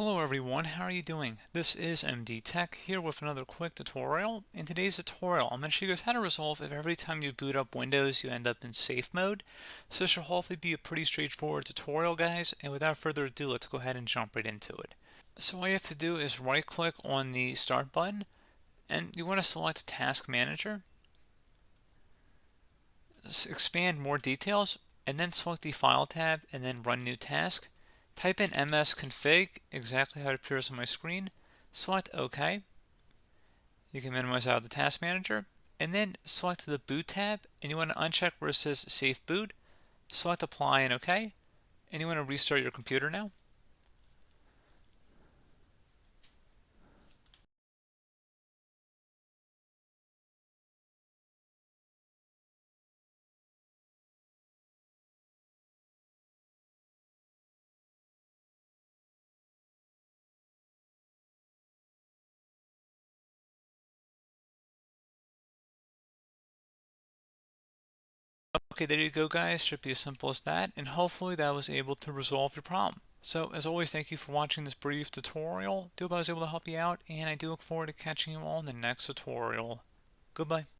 Hello everyone, how are you doing? This is MD Tech here with another quick tutorial. In today's tutorial, I'm going to show you guys how to resolve if every time you boot up Windows you end up in safe mode. So this should hopefully be a pretty straightforward tutorial, guys, and without further ado, let's go ahead and jump right into it. So all you have to do is right click on the start button and you want to select Task Manager, expand more details, and then select the File tab and then Run New Task. Type in msconfig, exactly how it appears on my screen, select OK. You can minimize out of the task manager, and then select the boot tab, and you want to uncheck where it says safe boot, select apply and OK, and you want to restart your computer now. Okay, there you go, guys. Should be as simple as that, and hopefully that was able to resolve your problem. So as always, thank you for watching this brief tutorial. Do hope I was able to help you out, and I do look forward to catching you all in the next tutorial. Goodbye.